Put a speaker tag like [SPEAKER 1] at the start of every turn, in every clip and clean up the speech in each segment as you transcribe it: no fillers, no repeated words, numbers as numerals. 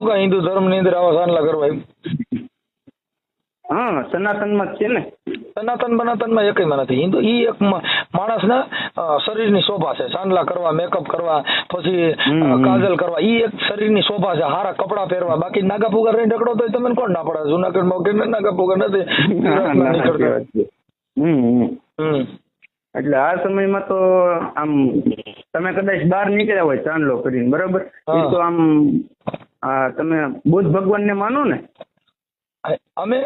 [SPEAKER 1] હિન્દુ ધર્મ ની અંદર આવા સાંડલા કરવા એમ?
[SPEAKER 2] હા, સનાતનમાં જ છે ને.
[SPEAKER 1] સનાતન બનાતનમાં એકયમાં નથી. હિન્દુ ઈ એક માણસના શરીરની શોભા છે. સાંડલા કરવા, મેકઅપ કરવા, પછી કાજલ કરવા, ઈ એક શરીરની શોભા છે. હારા કપડા પહેરવા. બાકી નાગા ફુગા રહીને ઢકડો તો તમને કોણ ના પડે? જુનાગઢમાં કે નાગા ફુગા નથી નીકળતા.
[SPEAKER 2] એટલે આ સમયમાં તો આમ તમે કદાચ બહાર નીકળ્યા હોય ચાંદલો કરીને, બરાબર, એ તો આમ તમે બુદ્ધ ભગવાન ને માનો ને?
[SPEAKER 1] અમે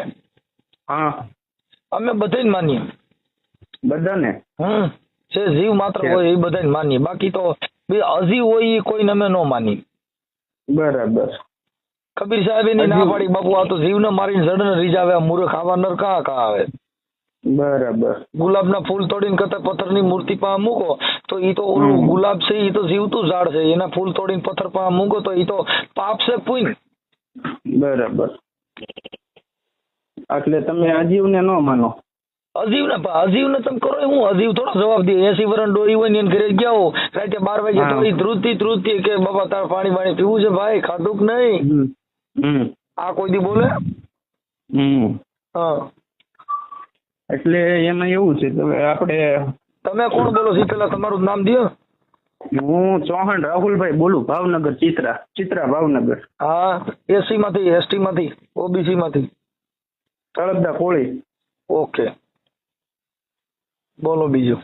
[SPEAKER 1] અમે બધાને માનીએ.
[SPEAKER 2] બધાને?
[SPEAKER 1] જે જીવ માત્ર હોય એ બધાને માનીએ. બાકી તો અજીવ હોય એ કોઈને અમે ન માનીએ.
[SPEAKER 2] બરાબર.
[SPEAKER 1] કબીર સાહેબ એની ના પાડી, બાપુ આ તો જીવને મારીને જડને રીઝાવે, મૂર્ખ આવા નર કાં આવે.
[SPEAKER 2] બરાબર.
[SPEAKER 1] ગુલાબના ફૂલ તોડીને કરતા પથ્થરની મૂર્તિ પા મૂકો તો ઈ તો ઓલું ગુલાબ છે, ઈ તો જીવતું ઝાડ છે. એના ફૂલ તોડીને પથ્થર પા મૂકો તો ઈ તો પાપ છે પુણ્ય.
[SPEAKER 2] બરાબર. એટલે તમે અજીવને ન માનો?
[SPEAKER 1] અજીવને તમે કરો હું અજીવ થોડો જવાબ દે? 80 વર્ષ ડોરી હોય ને એને ઘરે ગયા હો રાતે 12 વાગે તો ઈ ધ્રુજતી કે બાબા તાર પાણી પીવું છે ભાઈ, ખાધું કે નહીં? આ કોઈ દી બોલે? હા.
[SPEAKER 2] એટલે એમાં એવું છે તો આપણે,
[SPEAKER 1] તમે કોણ બોલો છો પેલા તમારું નામ દો.
[SPEAKER 2] હું ચૌહાણ રાહુલભાઈ બોલું, ભાવનગર, ચિત્રા ભાવનગર.
[SPEAKER 1] હા, એસસી માંથી, એસટી માંથી, ઓબીસી માંથી?
[SPEAKER 2] તળપદા કોળી.
[SPEAKER 1] ઓકે, બોલો બીજું.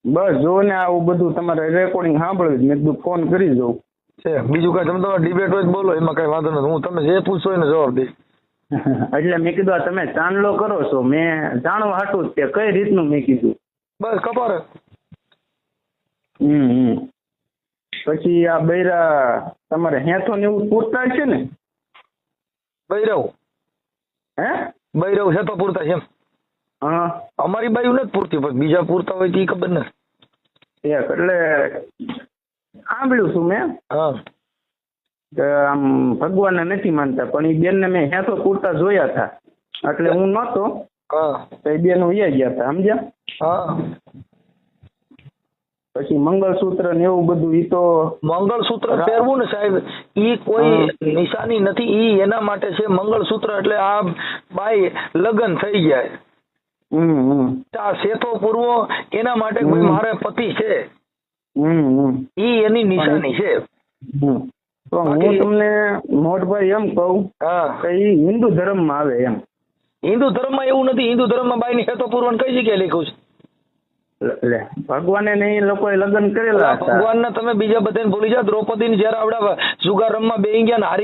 [SPEAKER 2] બસ જો ને આવું બધું તમારે રેકોર્ડિંગ સાંભળ્યું, મેં કીધું ફોન કરી દઉં.
[SPEAKER 1] છે બીજું કઈ? તમે તમારે ડિબેટ હોય બોલો, એમાં કઈ વાંધો નથી. હું તમે જે પૂછો એને જવાબ દઈશ.
[SPEAKER 2] એટલે મેં કીધું તમે ચાંદલો કરો છો, મેં જાણવા હાટું તે કઈ રીતનું મેં કીધું.
[SPEAKER 1] બસ કપારે.
[SPEAKER 2] પછી આ બૈરા તમારે હેથો ને એવું પૂરતા છે ને?
[SPEAKER 1] બૈરવ?
[SPEAKER 2] હે
[SPEAKER 1] બૈરવ હેતો પૂરતા છે એમ?
[SPEAKER 2] હા,
[SPEAKER 1] અમારી બાયુ નથી પૂરતી, પણ બીજા પૂરતા હોય તો એ ખબર નથી.
[SPEAKER 2] એટલે સાંભળ્યું છું મેં.
[SPEAKER 1] હા,
[SPEAKER 2] આમ ભગવાનને નથી માનતા, પણ એ બેન ને મેં હેથો પૂરતા જોયા હતા, એટલે હું નતો.
[SPEAKER 1] હા,
[SPEAKER 2] તો એ બેન ઉયા ગયા હતા, સમજ્યા?
[SPEAKER 1] હા.
[SPEAKER 2] પછી મંગળસૂત્ર ને એવું બધું, ઈ તો
[SPEAKER 1] મંગળસૂત્ર પહેરવું ને સાહેબ, ઈ કોઈ નિશાની નથી. ઈ એના માટે છે મંગળસૂત્ર, એટલે આ બાઈ લગ્ન થઈ જાય. આ સેતો પૂરવો એના માટે કોઈ મારે પતિ છે, ઈ એની નિશાની છે.
[SPEAKER 2] તો હું તમને મોટભાઈ એમ કહું કે ઈ હિન્દુ ધર્મ માં આવે એમ.
[SPEAKER 1] હિન્દુ ધર્મમાં એવું નથી. હિન્દુ ધર્મમાં બાઈ ની હેતો પૂરવાનું કઈ જગ્યાએ લખ્યું છે?
[SPEAKER 2] ભગવાને ને લોકોએ લગ્ન કરેલા હતા.
[SPEAKER 1] ભગવાન ને તમે બીજા બધાને ભૂલી જાઓ. દ્રૌપદી ને જયારે આવડા જુગાર રમવા બેહી ગયા ને હારી